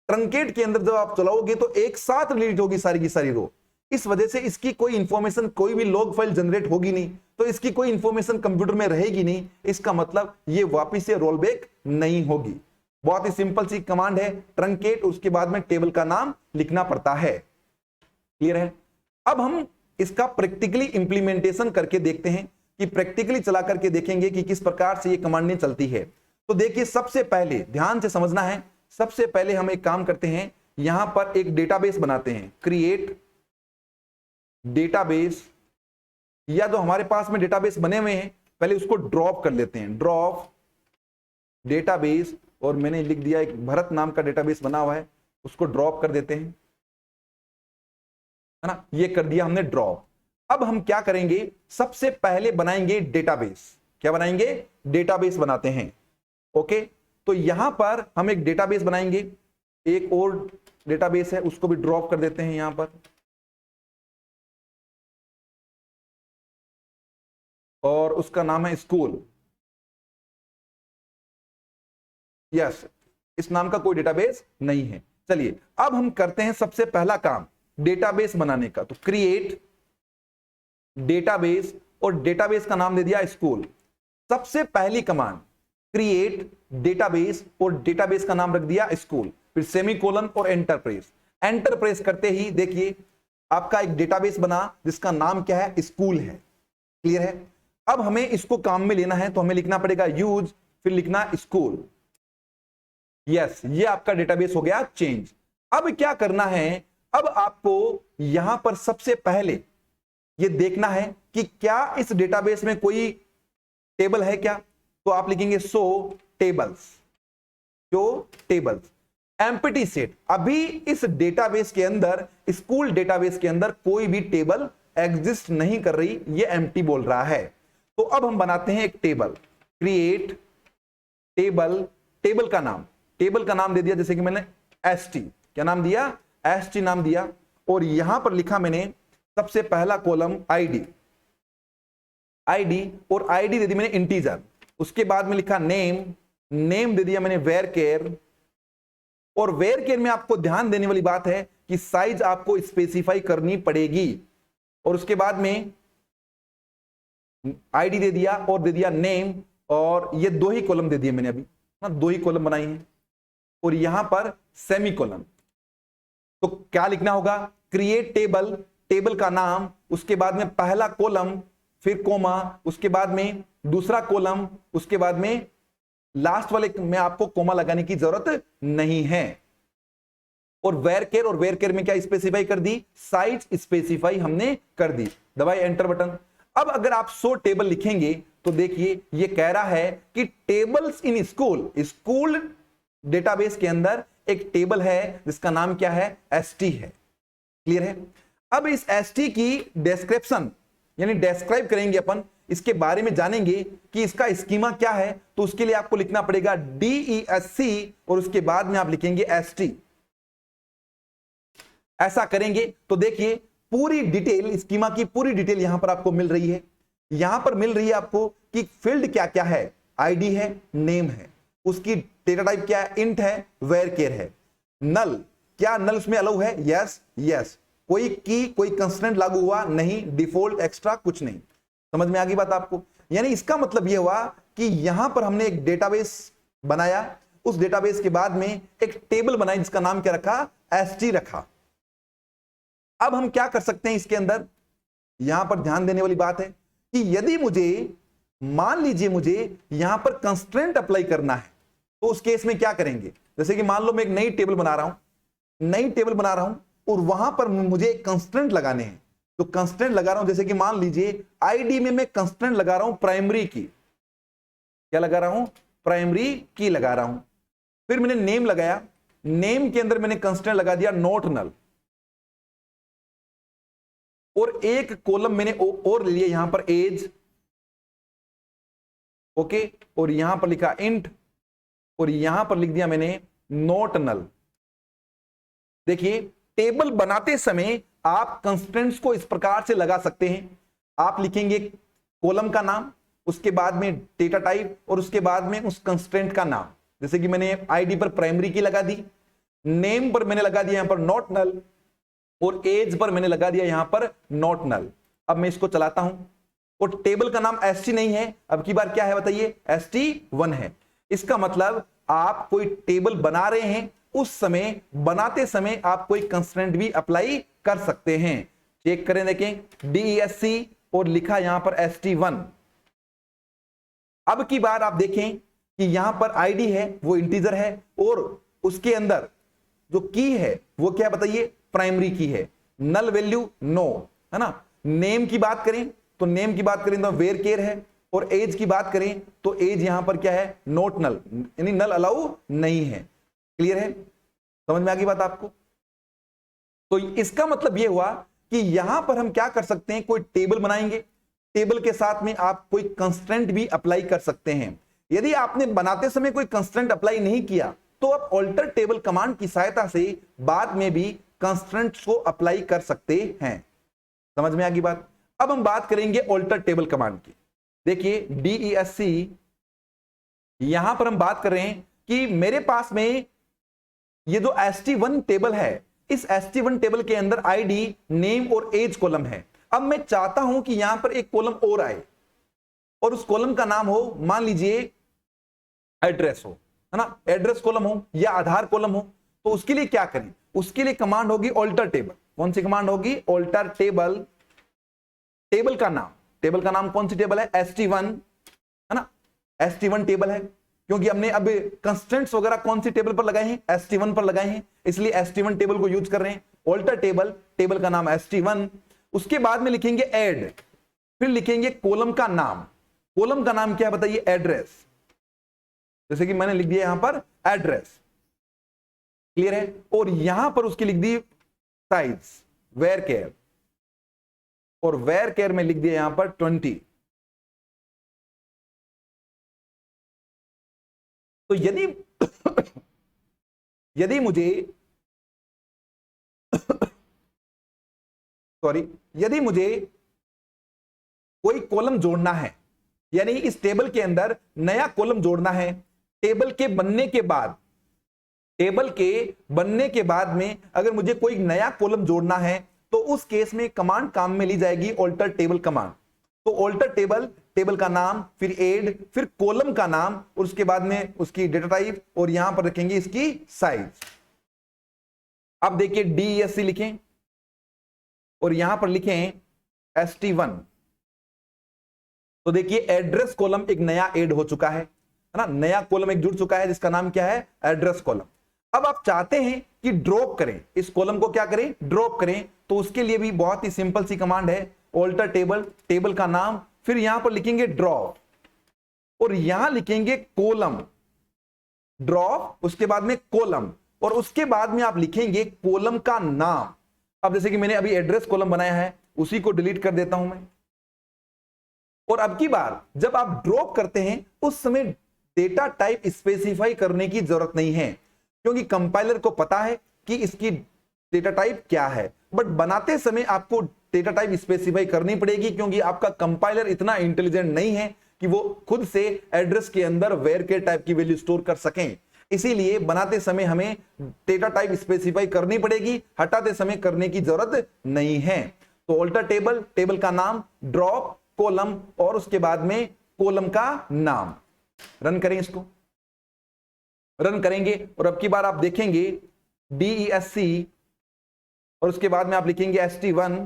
ट्रंकेट के अंदर जब आप चलाओगे तो एक साथ डिलीट होगी सारी की सारी रो, इस वजह से इसकी कोई इंफॉर्मेशन, कोई भी लॉग फाइल जनरेट होगी नहीं, तो इसकी कोई इंफॉर्मेशन कंप्यूटर में रहेगी नहीं। इसका मतलब ये वापस से रोल बैक नहीं होगी। बहुत ही सिंपल सी कमांड है ट्रंकेट, उसके बाद में टेबल का नाम लिखना पड़ता है। क्लियर है? अब हम इसका प्रैक्टिकली इंप्लीमेंटेशन करके देखते हैं कि प्रैक्टिकली चला करके देखेंगे कि किस प्रकार से ये कमांडें चलती है। तो देखिए, सबसे पहले ध्यान से समझना है, सबसे पहले हम एक काम करते हैं, यहां पर एक डेटाबेस बनाते हैं, क्रिएट डेटाबेस, या जो हमारे पास में डेटाबेस बने हुए हैं पहले उसको ड्रॉप कर लेते हैं, ड्रॉप डेटाबेस, और मैंने लिख दिया एक भरत नाम का डेटाबेस बना हुआ है, उसको ड्रॉप कर देते हैं, है ना, ये कर दिया हमने ड्रॉप। अब हम क्या करेंगे, सबसे पहले बनाएंगे डेटाबेस। क्या बनाएंगे, डेटाबेस बनाते हैं। ओके, तो यहां पर हम एक डेटाबेस बनाएंगे, एक और डेटाबेस है उसको भी ड्रॉप कर देते हैं यहां पर, और उसका नाम है स्कूल। यस, इस नाम का कोई डेटाबेस नहीं है। चलिए अब हम करते हैं सबसे पहला काम डेटाबेस बनाने का, तो क्रिएट डेटाबेस, और डेटाबेस का नाम दे दिया स्कूल। सबसे पहली कमांड क्रिएट डेटाबेस और डेटाबेस का नाम रख दिया स्कूल, फिर सेमीकोलन और एंटर प्रेस। एंटर प्रेस करते ही देखिए आपका एक डेटाबेस बना जिसका नाम क्या है, स्कूल है। क्लियर है। अब हमें इसको काम में लेना है तो हमें लिखना पड़ेगा यूज, फिर लिखना स्कूल। यस, ये आपका डेटाबेस हो गया चेंज। अब क्या करना है, अब आपको यहां पर सबसे पहले ये देखना है कि क्या इस डेटाबेस में कोई टेबल है क्या, तो आप लिखेंगे show tables, show tables empty set. अभी इस डेटाबेस के अंदर, स्कूल डेटाबेस के अंदर कोई भी टेबल एग्जिस्ट नहीं कर रही, ये एम्प्टी बोल रहा है। तो अब हम बनाते हैं एक टेबल, क्रिएट टेबल। टेबल का नाम दे दिया जैसे कि मैंने एसटी, क्या नाम दिया, एसटी नाम दिया, और यहां पर लिखा मैंने सबसे पहला कॉलम आईडी, और आईडी दे दी मैंने इंटीजर। उसके बाद में लिखा नेम दे दिया मैंने वेर केयर, और वेर केयर में आपको ध्यान देने वाली बात है कि साइज आपको स्पेसिफाई करनी पड़ेगी। और उसके बाद में आईडी दे दिया और दे दिया नेम, और ये दो ही कॉलम दे दिए मैंने अभी, दो ही कॉलम बनाई हैं, और यहां पर सेमीकोलन। तो क्या लिखना होगा, क्रिएट टेबल, टेबल का नाम, उसके बाद में पहला कॉलम, फिर कोमा, उसके बाद में दूसरा कॉलम, उसके बाद में लास्ट वाले में आपको कोमा लगाने की जरूरत नहीं है। और वेर केयर में क्या स्पेसिफाई कर दी, साइज स्पेसिफाई हमने कर दी। दबाए एंटर बटन। अब अगर आप 100 टेबल लिखेंगे तो देखिए ये कह रहा है कि टेबल्स इन स्कूल डेटाबेस के अंदर एक टेबल है जिसका नाम क्या है, एसटी है। क्लियर है। अब इस एसटी की डिस्क्रिप्शन यानी डिस्क्राइब करेंगे अपन, इसके बारे में जानेंगे कि इसका स्कीमा क्या है, तो उसके लिए आपको लिखना पड़ेगा DESC और उसके बाद में आप लिखेंगे ST। ऐसा करेंगे तो देखिए पूरी डिटेल, स्कीमा की पूरी डिटेल यहां पर आपको मिल रही है। यहां पर मिल रही है आपको कि फील्ड क्या क्या है, आईडी है, नेम है, उसकी डेटा टाइप क्या है, इंट है, वेर केयर है। नल, क्या नल उसमें अलाउ है, यस। कोई की, कोई कंस्ट्रेंट लागू हुआ नहीं, डिफॉल्ट एक्स्ट्रा कुछ नहीं। समझ में आ गई बात आपको। यानी इसका मतलब यह हुआ कि यहां पर हमने एक डेटाबेस बनाया, उस डेटाबेस के बाद में एक टेबल बनाई जिसका नाम क्या रखा, एसटी रखा। अब हम क्या कर सकते हैं इसके अंदर, यहां पर ध्यान देने वाली बात है कि यदि मुझे, मान लीजिए मुझे यहां पर कंस्ट्रेंट अप्लाई करना है, तो उस केस में क्या करेंगे, जैसे कि मान लो मैं एक नई टेबल बना रहा हूं और वहां पर मुझे एक कंस्ट्रेंट लगाने हैं। तो कंस्ट्रेंट लगा रहा हूं, जैसे कि मान लीजिए आईडी में मैं कंस्ट्रेंट लगा रहा हूं प्राइमरी की, क्या लगा रहा हूं, प्राइमरी की लगा रहा हूं। फिर मैंने नेम लगाया, नेम के अंदर मैंने कंस्ट्रेंट लगा दिया नॉट नल, और एक कॉलम मैंने और ले लिया यहां पर एज, ओके, और यहां पर लिखा इंट, और यहां पर लिख दिया मैंने नॉट नल। देखिए टेबल बनाते समय आप कंस्ट्रेंट्स को इस प्रकार से लगा सकते हैं। आप लिखेंगे कॉलम का नाम, उसके बाद में डेटा टाइप, और उसके बाद में उस कंस्ट्रेंट का नाम। जैसे कि मैंने आईडी पर प्राइमरी की लगा दी, नेम पर मैंने लगा दिया यहां पर नॉट नल, और एज पर मैंने लगा दिया यहां पर नॉट नल। अब मैं इसको चलाता हूं, और टेबल का नाम ST नहीं है, अब की बार क्या है बताइए, ST1 है। इसका मतलब आप कोई टेबल बना रहे हैं, उस समय, बनाते समय आप कोई कंस्ट्रेंट भी अप्लाई कर सकते हैं। चेक करें, देखें DESC और लिखा यहां पर ST1। अब की बार आप देखें कि यहां पर आईडी है वो इंटीजर है, और उसके अंदर जो की है वो क्या बताइए, प्राइमरी की है। नल वैल्यू नो, है ना। नेम की बात करें तो वेर केयर है, और एज की बात करें तो एज यहां पर क्या है, नॉट नल, यानी नल अलाउ नहीं है। क्लियर है, समझ में आ गई बात आपको? तो इसका मतलब यह हुआ कि यहां पर हम क्या कर सकते हैं, कोई टेबल बनाएंगे, टेबल के साथ में आप कोई कंस्ट्रेंट भी अप्लाई कर सकते हैं। यदि आपने बनाते समय कोई कंस्ट्रेंट अप्लाई नहीं किया तो आप ऑल्टर टेबल कमांड की सहायता से बाद में भी कंस्ट्रेंट्स को अप्लाई कर सकते हैं। समझ में आ गई बात? अब हम बात करेंगे ऑल्टर टेबल कमांड की। देखिए DESC, यहां पर हम बात कर रहे हैं कि मेरे पास में ये जो ST1 टेबल है, इस ST1 टेबल के अंदर ID, नेम और एज कॉलम है। अब मैं चाहता हूं कि यहां पर एक कॉलम और आए और उस कॉलम का नाम हो, मान लीजिए एड्रेस हो, है ना, एड्रेस कॉलम हो या आधार कॉलम हो। तो उसके लिए क्या करें, उसके लिए कमांड होगी ऑल्टर टेबल। कौन सी कमांड होगी? Alter table. टेबल का नाम, टेबल का नाम कौन सी टेबल है? ST1, है ना, ST1 टेबल है, क्योंकि हमने अब कंस्ट्रेंट्स वगैरह कौन सी टेबल पर लगाए हैं? ST1 पर लगाए हैं, इसलिए ST1 टेबल को यूज कर रहे हैं। ऑल्टर टेबल, टेबल का नाम ST1। उसके बाद में लिखेंगे ऐड, फिर लिखेंगे कॉलम का नाम। कॉलम का नाम क्या है बताइए? एड्रेस। जैसे कि मैंने लिख दिया यहां पर एड्रेस। क्लियर है? और यहां पर उसकी लिख दी साइज, वेयर केयर, और वेयर केयर में लिख दिया यहां पर 20। तो यदि मुझे यदि मुझे कोई कॉलम जोड़ना है, यानी इस टेबल के अंदर नया कॉलम जोड़ना है, टेबल के बनने के बाद में अगर मुझे कोई नया कॉलम जोड़ना है तो उस केस में कमांड काम में ली जाएगी ऑल्टर टेबल कमांड। तो ऑल्टर टेबल, टेबल का नाम, फिर ऐड, फिर कॉलम का नाम, और उसके बाद में उसकी डेटा टाइप, और यहां पर रखेंगे इसकी साइज। अब देखिए DESC लिखें और यहां पर लिखें ST1। तो देखिए एड्रेस कॉलम एक नया ऐड हो चुका है ना, नया कॉलम एक जुड़ चुका है जिसका नाम क्या है? Address column. अब आप चाहते हैं कि ड्रॉप करें, इस कॉलम को क्या करें? ड्रॉप करें। तो उसके लिए भी बहुत ही सिंपल सी कमांड है, ऑल्टर टेबल, टेबल का नाम, फिर यहां पर लिखेंगे ड्रॉप, और यहां लिखेंगे कॉलम, ड्रॉप, उसके बाद में कॉलम, और उसके बाद में आप लिखेंगे कॉलम का नाम। अब जैसे कि मैंने अभी एड्रेस कॉलम बनाया है, उसी को डिलीट कर देता हूं मैं। और अब की बार जब आप ड्रॉप करते हैं उस समय डेटा टाइप स्पेसिफाई करने की जरूरत नहीं है, क्योंकि कंपाइलर को पता है कि इसकी डेटा टाइप क्या है। बट बनाते समय आपको डेटा टाइप स्पेसिफाई करनी पड़ेगी, क्योंकि आपका कंपाइलर इतना इंटेलिजेंट नहीं है कि वो खुद से एड्रेस के अंदर वेयर के टाइप की वैल्यू स्टोर कर सकें। इसीलिए बनाते समय हमें डेटा टाइप स्पेसिफाई करनी पड़ेगी, हटाते समय करने की जरूरत नहीं है। तो ऑल्टर टेबल, टेबल का नाम, ड्रॉप, कॉलम, और उसके बाद में कॉलम का नाम। रन करें, इसको रन करेंगे और अब की बार आप देखेंगे DESC और उसके बाद में आप लिखेंगे ST1।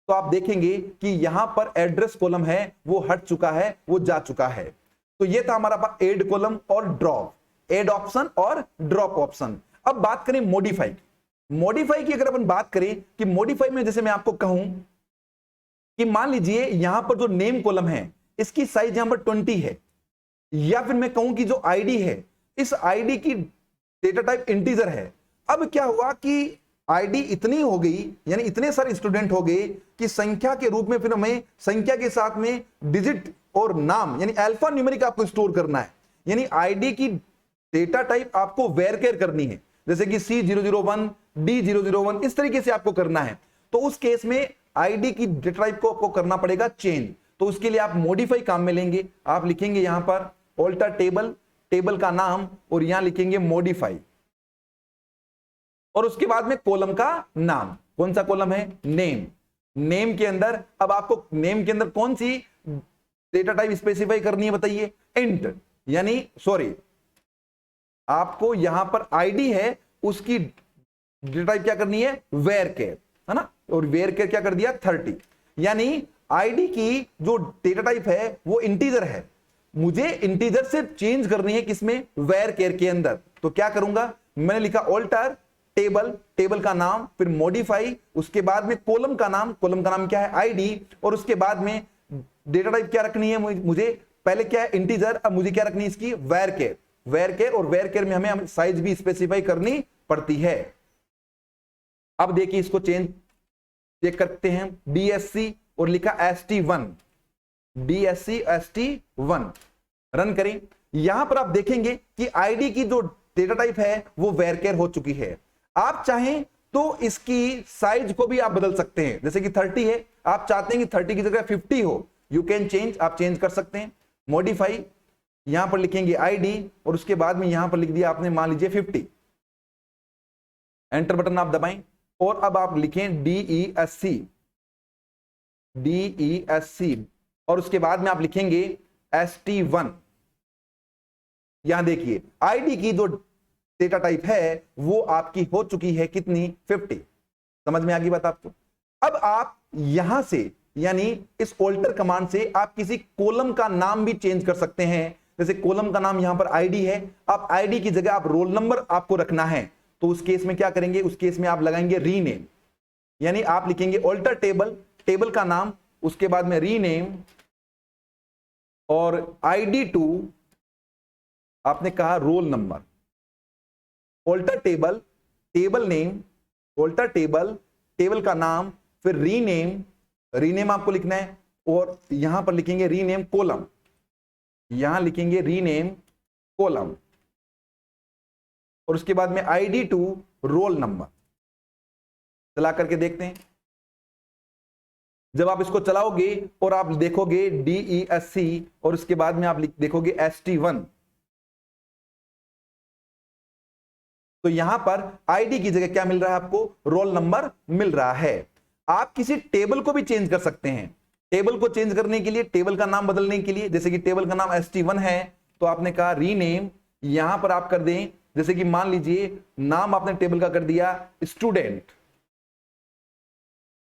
तो आप देखेंगे कि यहां पर एड्रेस कॉलम है वो हट चुका है, वो जा चुका है। तो ये था हमारा पास ऐड कॉलम और ड्रॉप, ऐड ऑप्शन और ड्रॉप ऑप्शन। अब बात करें मॉडिफाई की। मॉडिफाई की अगर अपन बात करें कि मॉडिफाई में जैसे मैं आपको कहूं कि मान लीजिए यहां पर जो नेम कॉलम है इसकी साइज यहां पर 20 है, या फिर मैं कहूं कि जो आईडी है इस आईडी की डेटा टाइप इंटीजर है। अब क्या हुआ कि आईडी इतनी हो गई, यानी इतने सारे स्टूडेंट हो गए कि संख्या के रूप में फिर हमें संख्या के साथ में डिजिट और नाम यानी अल्फा न्यूमेरिक आपको स्टोर करना है। यानी आईडी की डेटा टाइप आपको वेरकेयर करनी है, जैसे कि C001, D001, इस तरीके से आपको करना है। तो उस केस में आईडी की डेटा टाइप को आपको करना पड़ेगा चेंज। तो उसके लिए आप मॉडिफाई काम में लेंगे, आप लिखेंगे यहां पर ऑल्टर टेबल, टेबल का नाम, और यहां लिखेंगे मॉडिफाई, और उसके बाद में कॉलम का नाम। कौन सा कॉलम है? नेम। नेम के अंदर अब आपको नेम के अंदर कौन सी डेटा टाइप स्पेसिफाई करनी है बताइए? इंट, यानी सॉरी आपको यहां पर आईडी है उसकी डेटा टाइप क्या करनी है? वेरकेयर, है ना, और वेरकेयर क्या कर दिया? 30। यानी आईडी की जो डेटा टाइप है वो इंटीजर है, मुझे इंटीजर से चेंज करनी है किसमें? वेरकेयर के अंदर। तो क्या करूंगा? मैंने लिखा ऑल्टर टेबल, टेबल का नाम, फिर मॉडिफाई, उसके बाद में कॉलम का नाम, कॉलम का नाम क्या है? आईडी, और उसके बाद में डेटा टाइप क्या रखनी है, मुझे पहले क्या है इंटीजर, अब मुझे क्या रखनी है इसकी varchar, varchar और varchar में हमें साइज भी स्पेसिफाई करनी पड़ती है। अब देखिए इसको चेक करते हैं, DSC और लिखा ST1, DSC ST1 रन करें। यहां पर आप देखेंगे कि आईडी की जो डेटा टाइप है वो varchar हो चुकी है। आप चाहें तो इसकी साइज को भी आप बदल सकते हैं, जैसे कि 30 है, आप चाहते हैं कि 30 की जगह 50 हो, यू कैन चेंज, आप चेंज कर सकते हैं। मॉडिफाई, यहां पर लिखेंगे आईडी और उसके बाद में यहां पर लिख दिया आपने मान लीजिए 50, एंटर बटन आप दबाएं और अब आप लिखें DESC और उसके बाद में आप लिखेंगे ST1। यहां देखिए आईडी की जो डेटा टाइप है वो आपकी हो चुकी है कितनी, 50। समझ में आ गई बात आपको। अब आप यहां से यानी इस ऑल्टर कमांड से आप किसी कॉलम का नाम भी चेंज कर सकते हैं। जैसे कॉलम का नाम यहां पर आईडी है, आप आईडी की जगह आप रोल नंबर आपको रखना है, तो उस केस में क्या करेंगे, उस केस में आप लगाएंगे रीनेम, यानी आप लिखेंगे ऑल्टर टेबल, टेबल का नाम, उसके बाद में रीनेम और ID2 आपने कहा roll number, alter table, table name, alter table, table का नाम, फिर रीनेम, रीनेम आपको लिखना है और यहां पर लिखेंगे रीनेम कॉलम, यहां लिखेंगे रीनेम कॉलम और उसके बाद में ID2 रोल नंबर। चला करके देखते हैं, जब आप इसको चलाओगे और आप देखोगे DESC और उसके बाद में आप देखोगे ST1, तो यहां पर आईडी की जगह क्या मिल रहा है आपको, रोल नंबर मिल रहा है। आप किसी टेबल को भी चेंज कर सकते हैं। टेबल को चेंज करने के लिए, टेबल का नाम बदलने के लिए, जैसे कि टेबल का नाम ST1 है तो आपने कहा रीनेम, यहां पर आप कर दें, जैसे कि मान लीजिए नाम आपने टेबल का कर दिया स्टूडेंट,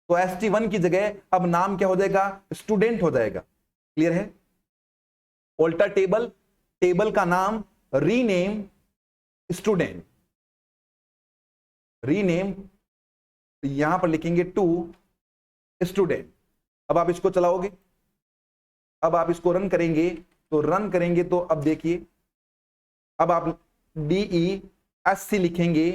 तो ST1 की जगह अब नाम क्या हो जाएगा, स्टूडेंट हो जाएगा। क्लियर है। ऑल्टर टेबल, टेबल का नाम, रीनेम स्टूडेंट, रीनेम यहां पर लिखेंगे टू स्टूडेंट। अब आप इसको चलाओगे, अब आप इसको रन करेंगे, तो रन करेंगे तो अब देखिए, अब आप DESC लिखेंगे,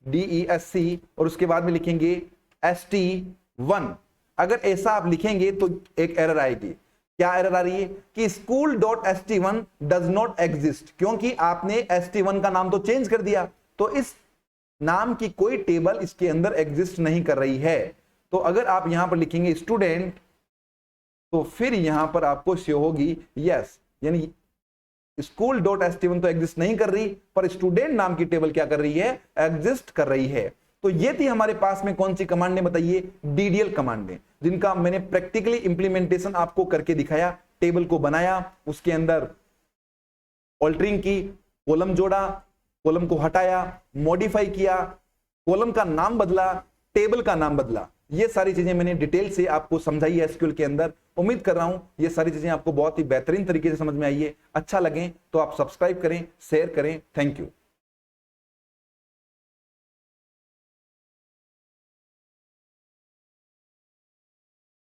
DESC और उसके बाद में लिखेंगे ST1। अगर ऐसा आप लिखेंगे तो एक एरर आएगी। क्या एरर आ रही है कि school.st1 डज नॉट एग्जिस्ट, क्योंकि आपने ST1 का नाम तो चेंज कर दिया, तो इस नाम की कोई टेबल इसके अंदर एग्जिस्ट नहीं कर रही है। तो अगर आप यहां पर लिखेंगे स्टूडेंट तो फिर यहां पर आपको शो होगी यस, यानी school.st1 तो एग्जिस्ट नहीं कर रही, पर स्टूडेंट नाम की टेबल क्या कर रही है, एग्जिस्ट कर रही है। तो ये थी हमारे पास में कौन सी कमांड है बताइए, DDL कमांड है, जिनका मैंने प्रैक्टिकली इंप्लीमेंटेशन आपको करके दिखाया। टेबल को बनाया, उसके अंदर ऑल्टरिंग की, कॉलम जोड़ा, कॉलम को हटाया, मॉडिफाई किया, कॉलम का नाम बदला, टेबल का नाम बदला। ये सारी चीजें मैंने डिटेल से आपको समझाई है SQL के अंदर। उम्मीद कर रहा हूं ये सारी चीजें आपको बहुत ही बेहतरीन तरीके से समझ में आई है। अच्छा लगे तो आप सब्सक्राइब करें, शेयर करें। Thank you.